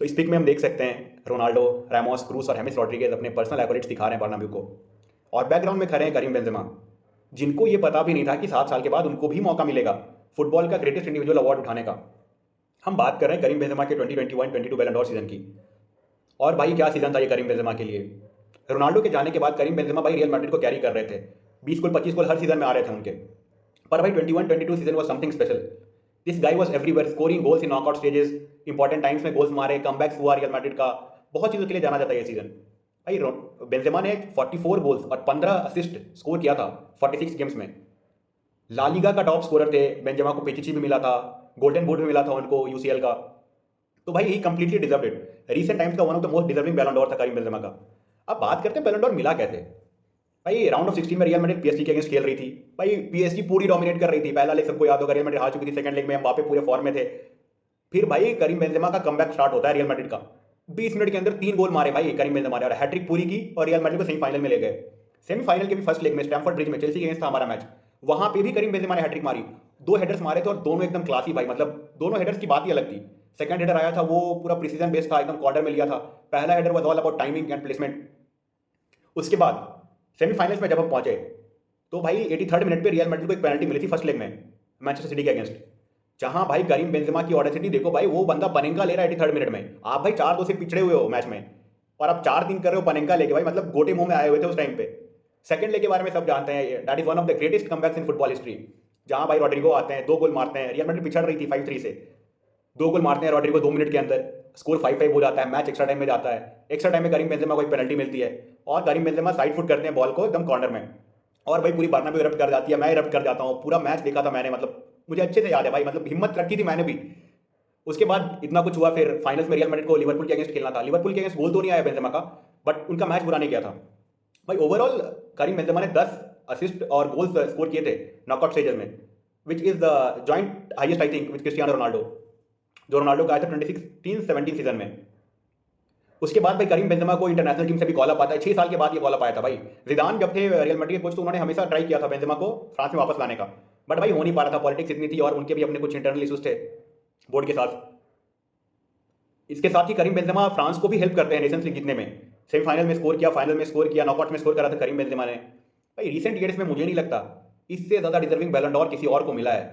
तो इस पिक में हम देख सकते हैं रोनाल्डो, रैमोस, क्रूस और हेमिस रॉड्रिगेज अपने पर्सनल एक्colades दिखा रहे हैं बर्नाब्यू को। और बैकग्राउंड में खड़े हैं करीम बेंजेमा, जिनको ये पता भी नहीं था कि 7 साल के बाद उनको भी मौका मिलेगा फुटबॉल का ग्रेटेस्ट इंडिविजुअल अवार्ड उठाने का। हम बात कर रहे हैं करीम बेंजेमा के 2021-22 बैलन डॉर सीजन की। और भाई क्या सीजन था ये करीम बेंजेमा के लिए। रोनाल्डो के जाने के बाद करीम बेंजेमा भाई रियल मैड्रिड को कैरी कर रहे थे। 20 गोल 25 गोल हर सीजन में आ रहे थे उनके। पर भाई 21-22 season was something special. This guy was everywhere, scoring goals in knockout stages, important times में गोल्स मारे, कमबैक्स हुआ रियल मैड्रिड का। बहुत चीज़ों के लिए जाना जाता है ये सीजन। भाई बेंजेमा ने 44 गोल्स और 15 असिस्ट स्कोर किया था 46 गेम्स में। ला लीगा का टॉप स्कोरर थे। बेंजेमा को पिचिची भी मिला था, गोल्डन बूट भी मिला था उनको यूसीएल का। तो भाई ही completely deserved it. Recent times का one of the most deserving Ballon d'Or था करीम बेंजेमा का। अब बात करते हैं बैलन डॉर मिला कैसे। भाई राउंड ऑफ 16 में रियल मैड्रिड पीएसजी के अगेंस्ट खेल रही थी। भाई पीएसजी पूरी डोमिनेट कर रही थी। पहला लेग सबको याद होगा, रियल मैड्रिड हार चुकी थी। सेकंड लेग में एम्बापे पूरे फॉर्म में थे। फिर भाई करीम बेंजेमा का कमबैक स्टार्ट होता है रियल मैड्रिड का। 20 मिनट के अंदर 3 गोल मारे भाई करीम बेंजेमा ने और हैट्रिक पूरी की और रियल मैड्रिड को सेमीफाइनल में ले गए। सेमीफाइनल के भी फर्स्ट लेग में स्टैमफोर्ड ब्रिज में चेल्सी के अगेंस्ट था हमारा मैच। वहां पे भी करीम बेंजेमा ने हैट्रिक मारी। 2 हेडर्स मारे थे और दोनों एकदम क्लासी भाई, मतलब दोनों हेडर्स की बात ही अलग थी। सेकंड हेडर आया था वो पूरा प्रिसीजन बेस्ड था, एकदम कॉर्नर में लिया था। पहला header was all about timing and placement. उसके बाद सेमीफाइनल्स में जब हम पहुंचे तो भाई 83rd मिनट पे रियल मैड्रिड को एक पेनल्टी मिली थी फर्स्ट लेग में मैनचेस्टर सिटी के अगेंस्ट। जहां भाई करीम बेंजेमा की ऑडेसिटी देखो भाई, वो बंदा पनेंका ले रहा है 83rd मिनट में। आप भाई 4-2 से पिछड़े हुए हो मैच में और आप 4-3 कर रहे हो पनेंका लेके। भाई मतलब गोटे मुंह में आए हुए थे उस टाइम पे। सेकंड लेग के बारे में सब जानते हैं, that is one of the greatest comebacks in football history. जहां भाई रॉड्रिगो आते हैं, 2 गोल मारते हैं। रियल मैड्रिड पिछड़ रही थी 5-3 से, 2 गोल मारते हैं रॉड्रिगो 2 मिनट के अंदर। स्कोर 5-5 हो जाता है, मैच एक्स्ट्रा टाइम में जाता है। एक्स्ट्रा टाइम में करीम बेंजेमा को एक पेनल्टी मिलती है और करीम बेंजेमा साइड फुट करते हैं बॉल को एकदम कॉर्नर में। और भाई पूरी बर्नाब्यू इरप्ट कर जाती है, मैं इरप्ट कर जाता हूँ। पूरा मैच देखा था मैंने, मतलब मुझे अच्छे से याद है भाई, मतलब हिम्मत रखी थी मैंने भी। उसके बाद इतना कुछ हुआ, फिर फाइनल्स में रियल मैड्रिड को लिवरपूल के अगेंस्ट खेलना था। लिवरपूल के अगेंस्ट गोल तो नहीं आया बेंजेमा का, बट उनका मैच बुरा नहीं गया था। भाई ओवरऑल करीम बेंजेमा ने 10 असिस्ट और गोल्स स्कोर किए थे नॉकआउट स्टेजेस में, which is the joint highest I think with Cristiano Ronaldo, जो रोनाल्डो का आया था 2016-17 सीजन में। उसके बाद भाई करीम बेंजेमा को इंटरनेशनल टीम से भी कॉल अप आता है। 6 साल के बाद ये कॉल अप आया था भाई। जिदान जब थे रियल मैड्रिड के कोच तो उन्होंने हमेशा ट्राई किया था बेंजेमा को फ्रांस में वापस लाने का, बट भाई हो नहीं पा रहा था। पॉलिटिक्स इतनी थी और उनके भी अपने कुछ इंटरनल इशूज थे बोर्ड के साथ। इसके साथ ही करीम बेंजेमा फ्रांस को भी हेल्प करते हैं नेशंस लीग जीतने में। सेमीफाइनल में स्कोर किया, फाइनल में स्कोर किया, नॉकआउट में स्कोर करा था करीम बेंजेमा ने। भाई रिसेंट ईयर्स में मुझे नहीं लगता इससे ज़्यादा डिजर्विंग बैलन डॉर किसी और को मिला है।